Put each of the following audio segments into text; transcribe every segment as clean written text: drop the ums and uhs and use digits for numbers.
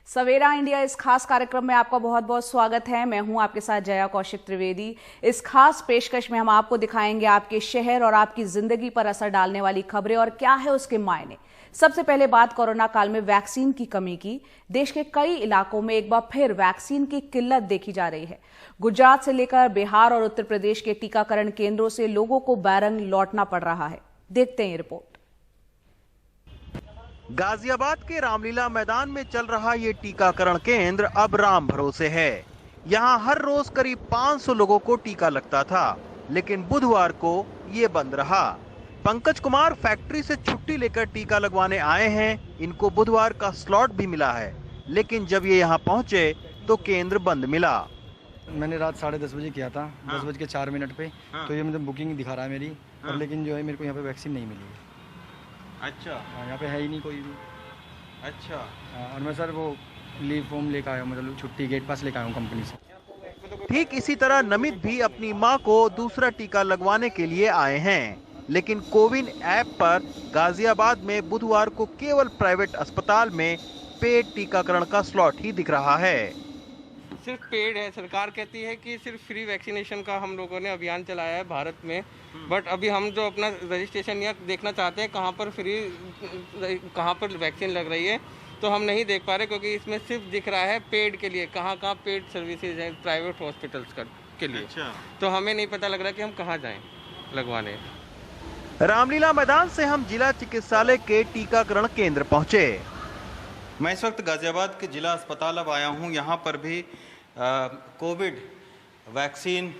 सवेरा India इस खास कार्यक्रम में आपका बहुत बहुत स्वागत है। मैं हूं आपके साथ जया कौशिक त्रिवेदी। इस खास पेशकश में हम आपको दिखाएंगे आपके शहर और आपकी जिंदगी पर असर डालने वाली खबरें और क्या है उसके मायने। सबसे पहले बात कोरोना काल में वैक्सीन की कमी की। देश के कई इलाकों में एक बार फिर वैक्सीन की किल्लत देखी जा रही है। गुजरात से लेकर बिहार और उत्तर प्रदेश के टीकाकरण केंद्रों से लोगों को बैरंग लौटना पड़ रहा है। देखते हैं ये रिपोर्ट। गाजियाबाद के रामलीला मैदान में चल रहा ये टीकाकरण केंद्र अब राम भरोसे है। यहाँ हर रोज करीब 500 लोगों को टीका लगता था, लेकिन बुधवार को ये बंद रहा। पंकज कुमार फैक्ट्री से छुट्टी लेकर टीका लगवाने आए हैं। इनको बुधवार का स्लॉट भी मिला है, लेकिन जब ये यहाँ पहुँचे तो केंद्र बंद मिला। मैंने रात 10:30 बजे किया था, 10:04 पे। तो ये मतलब बुकिंग दिखा रहा है मेरी, और लेकिन जो है मेरे को यहाँ पे वैक्सीन नहीं मिली है। अच्छा, यहाँ पे है ही नहीं कोई भी। अच्छा। और मैं सर वो लीव फॉर्म लेकर आया हूँ, मतलब छुट्टी गेट पास लेकर आया हूँ कंपनी से। ठीक इसी तरह नमित भी अपनी मां को दूसरा टीका लगवाने के लिए आए हैं, लेकिन कोविन ऐप पर गाजियाबाद में बुधवार को केवल प्राइवेट अस्पताल में पेड टीकाकरण का स्लॉट ही दिख रहा है। सिर्फ पेड है। सरकार कहती है कि सिर्फ फ्री वैक्सीनेशन का हम लोगों ने अभियान चलाया है भारत में, बट अभी हम जो अपना रजिस्ट्रेशन या देखना चाहते हैं कहाँ पर वैक्सीन लग रही है, तो हम नहीं देख पा रहे, क्योंकि इसमें सिर्फ दिख रहा है पेड के लिए। कहाँ पेड सर्विसेज है प्राइवेट हॉस्पिटल्स के लिए। अच्छा। तो हमें नहीं पता लग रहा कि हम कहाँ जाएं लगवाने। रामलीला मैदान से हम जिला चिकित्सालय के टीकाकरण केंद्र पहुंचे। मैं इस वक्त गाजियाबाद के जिला अस्पताल अब आया हूं। यहाँ पर भी कोविड वैक्सीन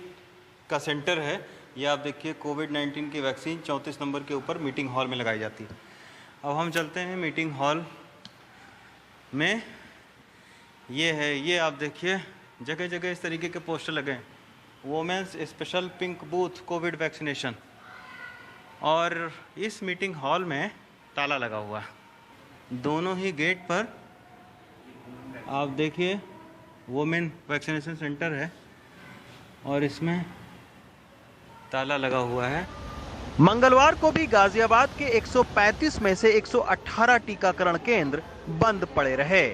का सेंटर है। ये आप देखिए, कोविड-19 की वैक्सीन 34 नंबर के ऊपर मीटिंग हॉल में लगाई जाती है। अब हम चलते हैं मीटिंग हॉल में। ये है, ये आप देखिए जगह जगह इस तरीके के पोस्टर लगे हैं, women's special pink booth Covid vaccination. और इस मीटिंग हॉल में ताला लगा हुआ है। दोनों ही गेट पर आप देखिए वोमेन वैक्सीनेशन सेंटर है और इसमें ताला लगा हुआ है। मंगलवार को भी गाजियाबाद के 135 में से 118 टीकाकरण केंद्र बंद पड़े रहे।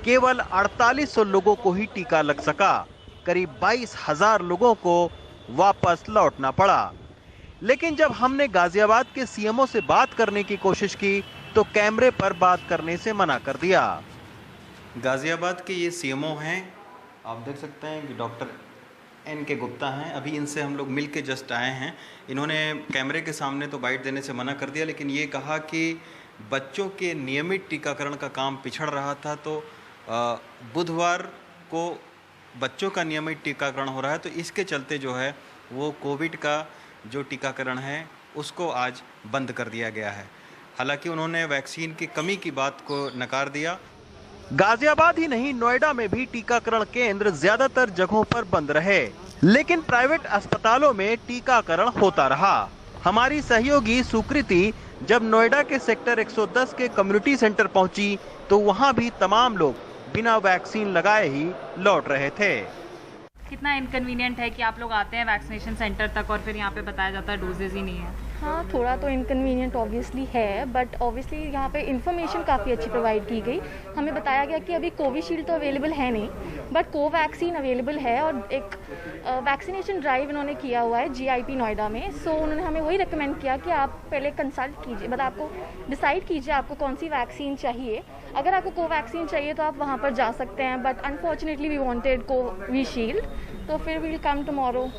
केवल 4800 लोगों को ही टीका लग सका। करीब 22,000 लोगों को वापस लौटना पड़ा। लेकिन जब हमने गाजियाबाद के सीएमओ से बात करने की कोशिश की तो कैमरे पर बात करने से मना कर दिया। गाजियाबाद के ये सीएमओ हैं, आप देख सकते हैं कि डॉक्टर NK गुप्ता हैं। अभी इनसे हम लोग मिल के जस्ट आए हैं। इन्होंने कैमरे के सामने तो बाइट देने से मना कर दिया, लेकिन ये कहा कि बच्चों के नियमित टीकाकरण का काम पिछड़ रहा था, तो बुधवार को बच्चों का नियमित टीकाकरण हो रहा है, तो इसके चलते जो है वो कोविड का जो टीकाकरण है उसको आज बंद कर दिया गया है। हालांकि उन्होंने वैक्सीन की कमी की बात को नकार दिया। गाजियाबाद ही नहीं, नोएडा में भी टीकाकरण केंद्र ज्यादातर जगहों पर बंद रहे, लेकिन प्राइवेट अस्पतालों में टीकाकरण होता रहा। हमारी सहयोगी सुकृति जब नोएडा के सेक्टर 110 के कम्युनिटी सेंटर पहुंची तो वहां भी तमाम लोग बिना वैक्सीन लगाए ही लौट रहे थे। कितना इनकन्वीनियंट है कि आप लोग आते हैं वैक्सीनेशन सेंटर तक और फिर यहाँ पे बताया जाता है डोजेज ही नहीं है। हाँ, थोड़ा तो इनकन्वीनियंट ऑब्वियसली है, बट ऑब्वियसली यहाँ पे इन्फॉर्मेशन काफ़ी अच्छी प्रोवाइड की गई। हमें बताया गया कि अभी कोविशील्ड तो अवेलेबल है नहीं, बट कोवैक्सीन अवेलेबल है, और एक वैक्सीनेशन ड्राइव इन्होंने किया हुआ है GIP नोएडा में। सो उन्होंने हमें वही रिकमेंड किया कि आप पहले कंसल्ट कीजिए, मतलब आपको डिसाइड कीजिए आपको कौन सी वैक्सीन चाहिए। अगर आपको कोवैक्सीन चाहिए तो आप वहाँ पर जा सकते हैं, but unfortunately we wanted Covishield, तो फिर we will come tomorrow.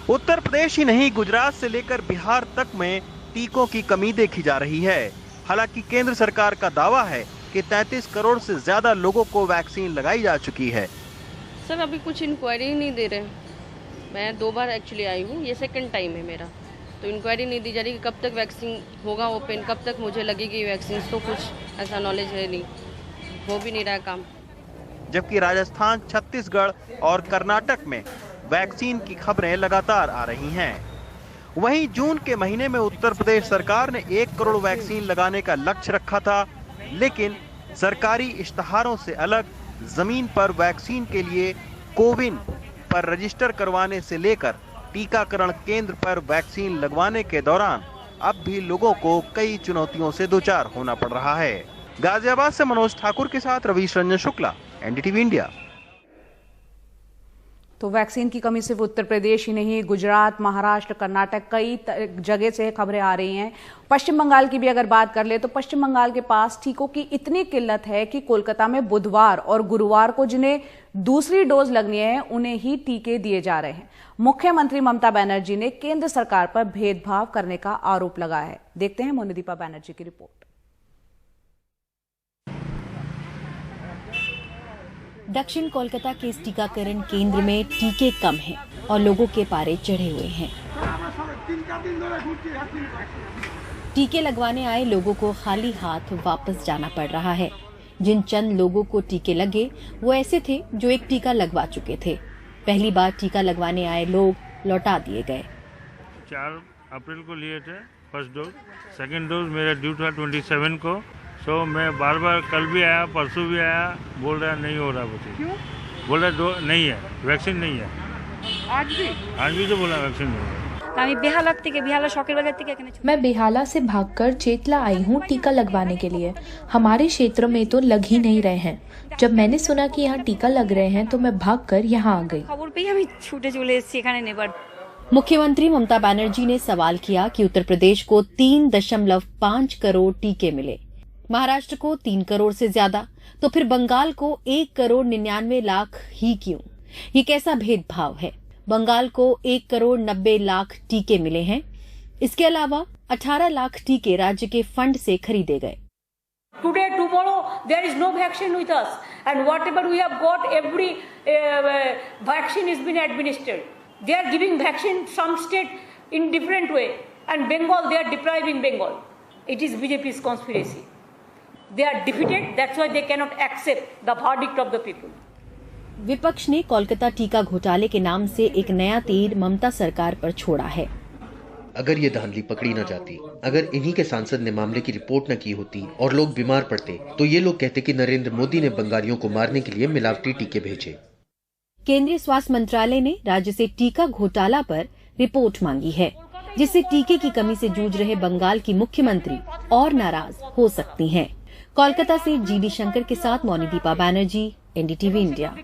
Uttar Pradesh ही नहीं, गुजरात से लेकर बिहार तक में टीकों की कमी देखी जा रही है। हालांकि केंद्र सरकार का दावा है कि 33 करोड़ से ज्यादा लोगों को वैक्सीन लगाई जा चुकी है। सर अभी कुछ इंक्वायरी नहीं दे रहे। मैं 2 बार एक्चुअली आई हूँ, ये सेकंड टाइम है मेरा, तो इंक्वायरी नहीं दी जा रही कि कब तक वैक्सीन होगा ओपन, कब तक मुझे लगेगी वैक्सीन, तो कुछ ऐसा नॉलेज है नहीं, हो भी नहीं रहा काम। जबकि राजस्थान, छत्तीसगढ़ और कर्नाटक में वैक्सीन की खबरें लगातार आ रही हैं। वहीं जून के महीने में उत्तर प्रदेश सरकार ने 1 करोड़ वैक्सीन लगाने का लक्ष्य रखा था, लेकिन सरकारी इश्तहारों से अलग जमीन पर वैक्सीन के लिए कोविन पर रजिस्टर करवाने से लेकर टीकाकरण केंद्र पर वैक्सीन लगवाने के दौरान अब भी लोगों को कई चुनौतियों से दो चार होना पड़ रहा है। गाजियाबाद से मनोज ठाकुर के साथ रवीश रंजन शुक्ला, एनडीटीवी इंडिया। तो वैक्सीन की कमी सिर्फ उत्तर प्रदेश ही नहीं, गुजरात, महाराष्ट्र, कर्नाटक, कई जगह से खबरें आ रही हैं। पश्चिम बंगाल की भी अगर बात कर ले तो पश्चिम बंगाल के पास टीकों की इतनी किल्लत है कि कोलकाता में बुधवार और गुरुवार को जिन्हें दूसरी डोज लगनी है उन्हें ही टीके दिए जा रहे हैं। मुख्यमंत्री ममता बनर्जी ने केंद्र सरकार पर भेदभाव करने का आरोप लगाया है। देखते हैं मोनिदीपा बनर्जी की रिपोर्ट। दक्षिण कोलकाता के इस टीकाकरण केंद्र में टीके कम हैं और लोगों के पारे चढ़े हुए हैं। टीके लगवाने आए लोगों को खाली हाथ वापस जाना पड़ रहा है। जिन चंद लोगों को टीके लगे वो ऐसे थे जो एक टीका लगवा चुके थे। पहली बार टीका लगवाने आए लोग लौटा दिए गए। 4 अप्रैल को लिए थे फर्स्ट डोज, सेकेंड डोज मेरा ड्यू था 27 को। तो मैं बार बार कल भी आया, परसों भी आया, बोल रहा नहीं हो रहा बच्चे। क्यों? बोल रहा नहीं है, वैक्सीन नहीं है। आज भी तो बोला वैक्सीन नहीं है। मैं बेहाला से भागकर चेतला आई हूँ टीका लगवाने के लिए। हमारे क्षेत्र में तो लग ही नहीं रहे हैं। जब मैंने सुना कि यहाँ टीका लग रहे हैं तो मैं भागकर यहाँ आ गई। मुख्यमंत्री ममता बनर्जी ने सवाल किया कि उत्तर प्रदेश को 3.5 करोड़ टीके मिले, महाराष्ट्र को 3 करोड़ से ज्यादा, तो फिर बंगाल को 1 करोड़ 99 लाख ही क्यों? ये कैसा भेदभाव है? बंगाल को 1 करोड़ 90 लाख टीके मिले हैं। इसके अलावा 18 लाख टीके राज्य के फंड से खरीदे गए। Today, tomorrow, there is no vaccine with us, and whatever we have got, every vaccine is been administered. They are giving vaccine some state in different way, and Bengal they are depriving Bengal. It is BJP's conspiracy. They are defeated. That's why they cannot accept the verdict of the people. विपक्ष ने कोलकाता टीका घोटाले के नाम से एक नया तीर ममता सरकार पर छोड़ा है। अगर ये धांधली पकड़ी न जाती, अगर इन्हीं के सांसद ने मामले की रिपोर्ट न की होती और लोग बीमार पड़ते, तो ये लोग कहते कि नरेंद्र मोदी ने बंगालियों को मारने के लिए मिलावटी टीके भेजे। केंद्रीय स्वास्थ्य मंत्रालय ने राज्य से टीका घोटाला पर रिपोर्ट मांगी है, जिससे टीके की कमी से जूझ रहे बंगाल की मुख्यमंत्री और नाराज हो सकती हैं। कोलकाता से जीडी शंकर के साथ मोनिदीपा बनर्जी, एनडीटीवी इंडिया।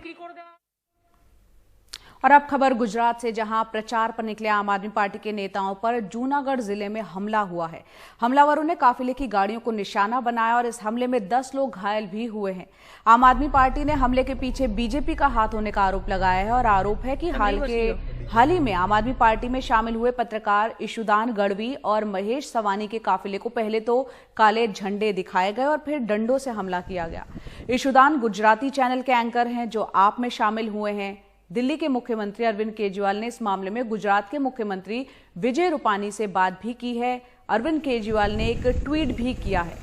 और अब खबर गुजरात से, जहां प्रचार पर निकले आम आदमी पार्टी के नेताओं पर जूनागढ़ जिले में हमला हुआ है। हमलावरों ने काफिले की गाड़ियों को निशाना बनाया और इस हमले में 10 लोग घायल भी हुए हैं। आम आदमी पार्टी ने हमले के पीछे बीजेपी का हाथ होने का आरोप लगाया है और आरोप है कि हाल ही में आम आदमी पार्टी में शामिल हुए पत्रकार इशुदान गढ़वी और महेश सवानी के काफिले को पहले तो काले झंडे दिखाए गए और फिर डंडों से हमला किया गया। इशुदान गुजराती चैनल के एंकर हैं जो आप में शामिल हुए हैं। दिल्ली के मुख्यमंत्री अरविंद केजरीवाल ने इस मामले में गुजरात के मुख्यमंत्री विजय रूपानी से बात भी की है। अरविंद केजरीवाल ने एक ट्वीट भी किया है।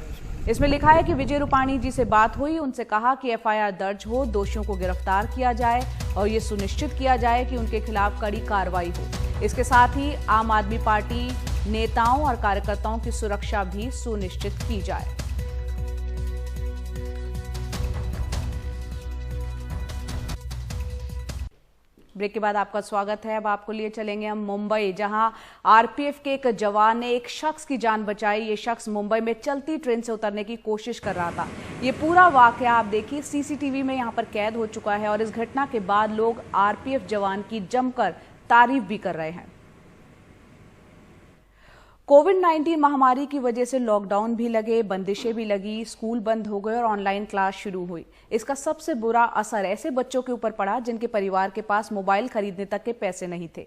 इसमें लिखा है कि विजय रूपानी जी से बात हुई, उनसे कहा कि एफआईआर दर्ज हो, दोषियों को गिरफ्तार किया जाए और ये सुनिश्चित किया जाए कि उनके खिलाफ कड़ी कार्रवाई हो। इसके साथ ही आम आदमी पार्टी नेताओं और कार्यकर्ताओं की सुरक्षा भी सुनिश्चित की जाए। ब्रेक के बाद आपका स्वागत है। अब आपको लिए चलेंगे हम मुंबई, जहां आरपीएफ के एक जवान ने एक शख्स की जान बचाई। ये शख्स मुंबई में चलती ट्रेन से उतरने की कोशिश कर रहा था। ये पूरा वाकया आप देखिए, सीसीटीवी में यहां पर कैद हो चुका है और इस घटना के बाद लोग आरपीएफ जवान की जमकर तारीफ भी कर रहे हैं। कोविड-19 महामारी की वजह से लॉकडाउन भी लगे, बंदिशें भी लगी, स्कूल बंद हो गए और ऑनलाइन क्लास शुरू हुई। इसका सबसे बुरा असर ऐसे बच्चों के ऊपर पड़ा जिनके परिवार के पास मोबाइल खरीदने तक के पैसे नहीं थे।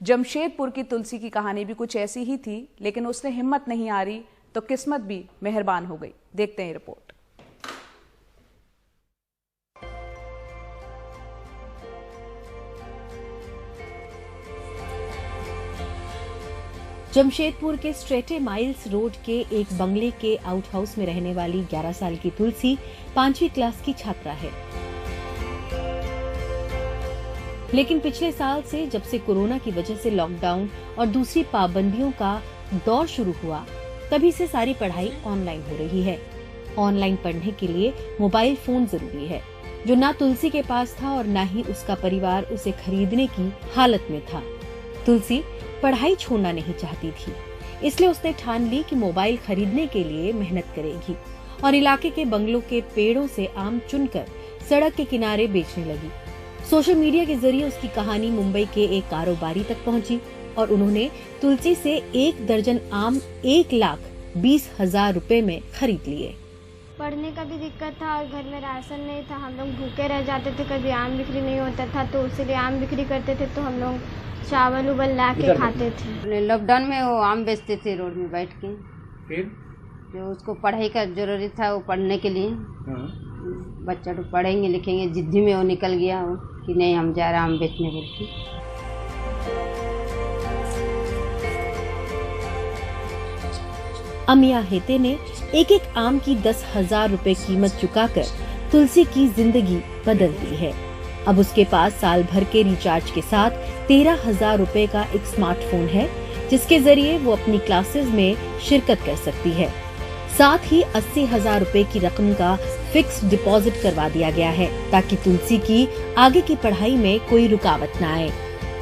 जमशेदपुर की तुलसी की कहानी भी कुछ ऐसी ही थी, लेकिन उसने हिम्मत नहीं हारी तो किस्मत भी मेहरबान हो गई। देखते हैं रिपोर्ट। जमशेदपुर के स्ट्रेटे माइल्स रोड के एक बंगले के आउट हाउस में रहने वाली 11 साल की तुलसी 5वीं क्लास की छात्रा है। लेकिन पिछले साल से जब से कोरोना की वजह से लॉकडाउन और दूसरी पाबंदियों का दौर शुरू हुआ, तभी से सारी पढ़ाई ऑनलाइन हो रही है। ऑनलाइन पढ़ने के लिए मोबाइल फोन जरूरी है, जो ना तुलसी के पास था और ना ही उसका परिवार उसे खरीदने की हालत में था। तुलसी पढ़ाई छोड़ना नहीं चाहती थी, इसलिए उसने ठान ली कि मोबाइल खरीदने के लिए मेहनत करेगी और इलाके के बंगलों के पेड़ों से आम चुनकर सड़क के किनारे बेचने लगी। सोशल मीडिया के जरिए उसकी कहानी मुंबई के एक कारोबारी तक पहुंची और उन्होंने तुलसी से 1 दर्जन आम 1,20,000 रुपए में खरीद लिए। पढ़ने का भी दिक्कत था और घर में राशन नहीं था, हम लोग भूखे रह जाते थे, कभी आम बिक्री नहीं होता था तो इसीलिए आम बिक्री करते थे तो हम लोग चावल उबल ला के खाते थे। लॉकडाउन में वो आम बेचते थे रोड में बैठ के, फिर जो उसको पढ़ाई का जरूरी था वो पढ़ने के लिए, बच्चा तो पढ़ेंगे लिखेंगे, जिद्दी में वो निकल गया वो कि नहीं हम जा रहे आम बेचने बोल के। अमिया हेते ने एक एक आम की 10,000 रुपए कीमत चुकाकर तुलसी की जिंदगी बदल दी है। अब उसके पास साल भर के रिचार्ज के साथ 13,000 रुपए का एक स्मार्टफोन है, जिसके जरिए वो अपनी क्लासेस में शिरकत कर सकती है। साथ ही 80,000 रुपए की रकम का फिक्स्ड डिपॉजिट करवा दिया गया है ताकि तुलसी की आगे की पढ़ाई में कोई रुकावट न आए।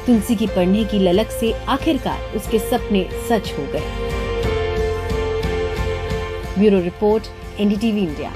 तुलसी की पढ़ने की ललक से आखिरकार उसके सपने सच हो गए। Bureau report, NDTV India.